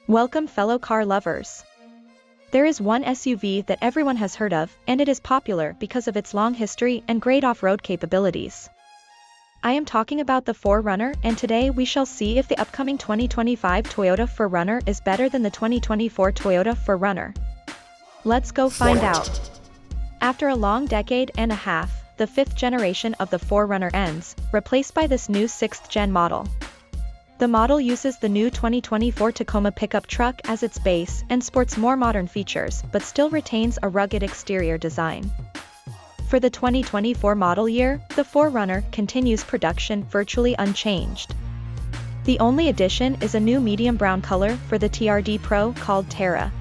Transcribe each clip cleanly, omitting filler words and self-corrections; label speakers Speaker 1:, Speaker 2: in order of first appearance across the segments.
Speaker 1: Welcome fellow car lovers. There is one SUV that everyone has heard of, and it is popular because of its long history and great off-road capabilities. I am talking about the 4Runner, and today we shall see if the upcoming 2025 Toyota 4Runner is better than the 2024 Toyota 4Runner. Let's go find out. After a long decade and a half, the 5th generation of the 4Runner ends, replaced by this new 6th gen model. The model uses the new 2024 Tacoma pickup truck as its base and sports more modern features but still retains a rugged exterior design. For the 2024 model year, the 4Runner continues production virtually unchanged. The only addition is a new medium brown color for the TRD Pro called Terra.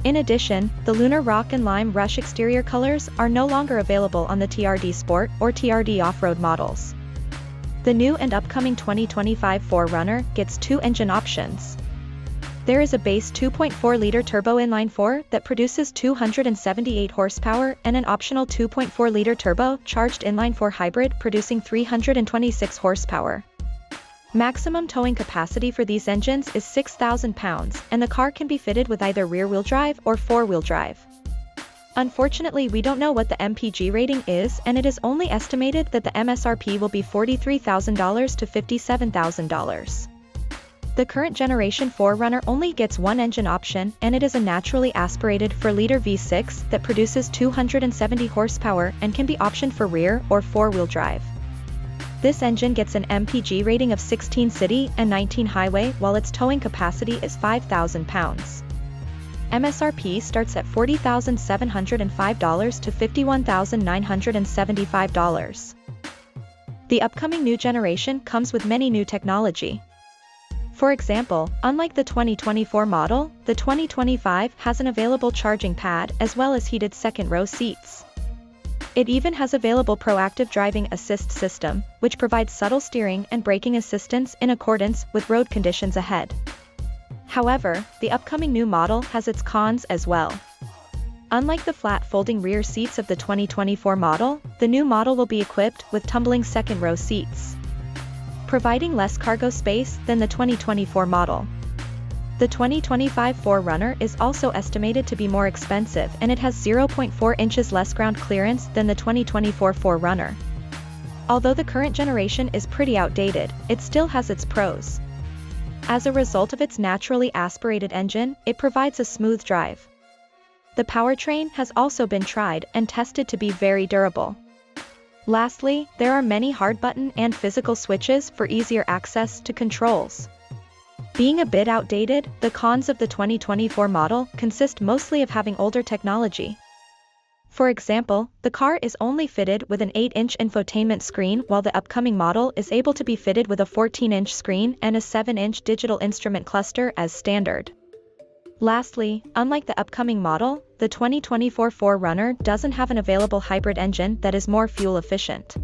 Speaker 1: In addition, the Lunar Rock and Lime Rush exterior colors are no longer available on the TRD Sport or TRD Off-Road models. The new and upcoming 2025 4Runner gets 2 engine options. There is a base 2.4-liter turbo inline-4 that produces 278 horsepower and an optional 2.4-liter turbo-charged inline-4 hybrid producing 326 horsepower. Maximum towing capacity for these engines is 6,000 pounds, and the car can be fitted with either rear-wheel drive or four-wheel drive. Unfortunately, we don't know what the MPG rating is, and it is only estimated that the MSRP will be $43,000 to $57,000. The current generation 4Runner only gets one engine option, and it is a naturally aspirated 4-liter V6 that produces 270 horsepower and can be optioned for rear or four-wheel drive. This engine gets an MPG rating of 16 city and 19 highway, while its towing capacity is 5,000 pounds. MSRP starts at $40,705 to $51,975. The upcoming new generation comes with many new technology. For example, unlike the 2024 model, the 2025 has an available charging pad as well as heated second-row seats. It even has available proactive driving assist system, which provides subtle steering and braking assistance in accordance with road conditions ahead. However, the upcoming new model has its cons as well. Unlike the flat folding rear seats of the 2024 model, the new model will be equipped with tumbling second-row seats, providing less cargo space than the 2024 model. The 2025 4Runner is also estimated to be more expensive, and it has 0.4 inches less ground clearance than the 2024 4Runner. Although the current generation is pretty outdated, it still has its pros. As a result of its naturally aspirated engine, it provides a smooth drive. The powertrain has also been tried and tested to be very durable. Lastly, there are many hard button and physical switches for easier access to controls. Being a bit outdated, the cons of the 2024 model consist mostly of having older technology. For example, the car is only fitted with an 8-inch infotainment screen, while the upcoming model is able to be fitted with a 14-inch screen and a 7-inch digital instrument cluster as standard. Lastly, unlike the upcoming model, the 2024 4Runner doesn't have an available hybrid engine that is more fuel efficient.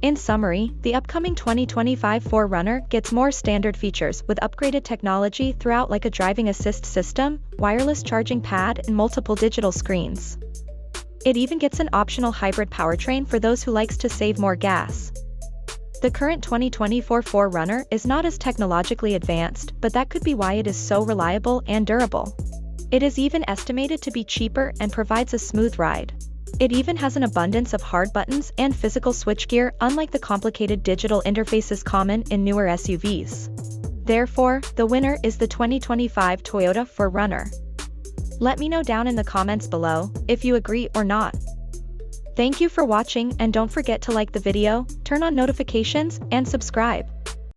Speaker 1: In summary, the upcoming 2025 4Runner gets more standard features with upgraded technology throughout, like a driving assist system, wireless charging pad, and multiple digital screens. It even gets an optional hybrid powertrain for those who likes to save more gas. The current 2024 4Runner is not as technologically advanced, but that could be why it is so reliable and durable. It is even estimated to be cheaper and provides a smooth ride. It even has an abundance of hard buttons and physical switchgear, unlike the complicated digital interfaces common in newer SUVs. Therefore, the winner is the 2025 Toyota 4Runner. Let me know down in the comments below if you agree or not. Thank you for watching, and don't forget to like the video, turn on notifications, and subscribe.